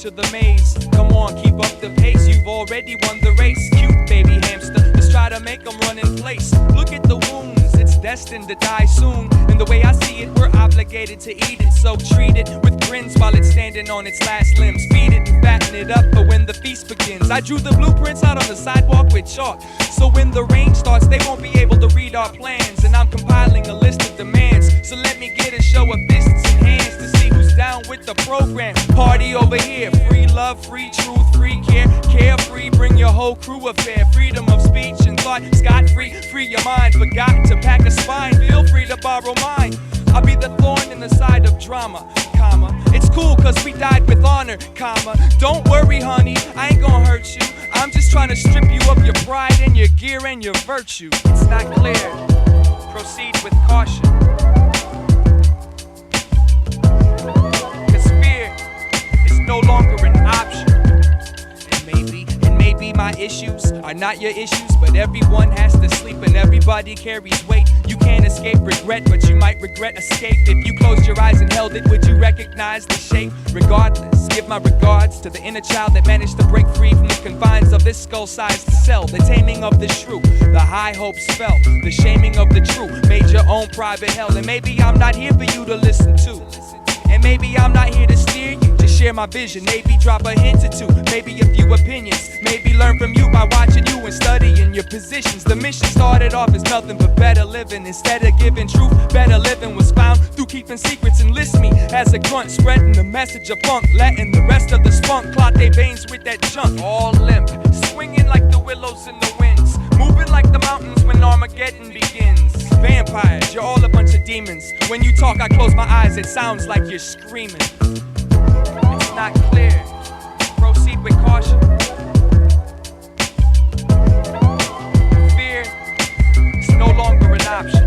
to the maze. Come on, keep up the pace, you've already won the race. Cute baby hamster, let's try to make them run in place. Look at the wounds, it's destined to die soon. And the way I see it, we're obligated to eat it. So treat it with grins while it's standing on its last limbs. Feed it and fatten it up for when the feast begins. I drew the blueprints out on the sidewalk with chalk, so when the rain starts, they won't be able to read our plans. And I'm compiling a list of demands, so let me get a show of fists and hands to see who's down with the program. Party over here, free love, free truth, free care, carefree, bring your whole crew affair. Freedom of speech and thought, scot-free, free your mind. Forgot to pack a spine, feel free to borrow mine. I'll be the thorn in the side of drama, comma. It's cool cause we died with honor, comma. Don't worry honey, I ain't gonna hurt you. I'm just trying to strip you of your pride and your gear and your virtue. It's not clear, proceed with caution. Cause fear is no longer an option. And maybe my issues are not your issues, but everyone has to sleep and everybody carries weight. You can't escape regret, but you might regret escape. If you closed your eyes and held it, would you recognize the shape? Regardless, give my regards to the inner child that managed to break free from the confines of this skull-sized cell. The taming of the shrew, the high hopes fell, the shaming of the true, made your own private hell. And maybe I'm not here for you to listen to, and maybe I'm not here to steer you, just share my vision, maybe drop a hint or two, maybe a few opinions, maybe learn from you by watching you and studying your positions. The mission started off as nothing but better living. Instead of giving truth, better living was found through keeping secrets. And list me as a grunt, spreading the message of funk, letting the rest of the spunk clot their veins with that junk. All limp, swinging like the willows in the winds, moving like the mountains when Armageddon begins. Vampires, you're all a bunch of demons. When you talk, I close my eyes, it sounds like you're screaming. It's not clear, proceed with caution. Fear is no longer an option.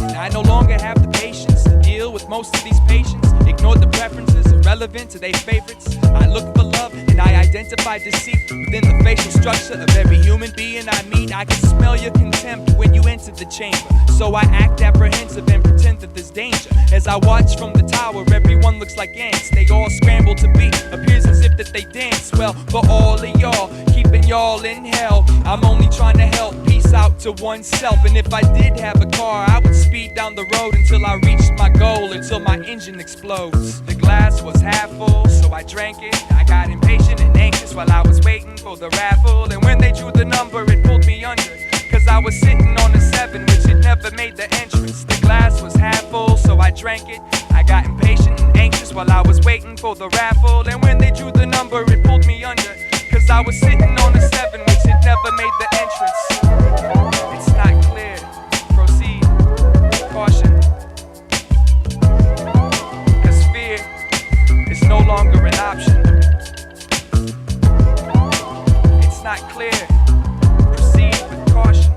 And I no longer have the patience to deal with most of these patients. Ignore the preferences irrelevant to their favorites. I look for love and I identify deceit within the facial structure of every human being I meet. I can smell your contempt when you enter the chamber, so I act apprehensive and pretend that there's danger. As I watch from the tower, everyone looks like ants. They all scramble to be, appears as if that they dance. Well, for all of y'all, keeping y'all in hell, I'm only trying to help peace out to oneself. And if I did have a car, I would speed down the road until I reached my goal, until my engine explodes. The glass was half full, so I drank it. I got impatient and anxious while I was waiting for the raffle. And when they drew the number, it pulled me under, cause I was sitting on a 7, which had never made the entrance. The glass was half full, so I drank it. I got impatient and anxious while I was waiting for the raffle. And when they drew the number, it pulled me under, cause I was sitting on a 7, which had never made the entrance. It's not clear, proceed, caution. Cause fear is no longer an option. It's not clear, proceed with caution.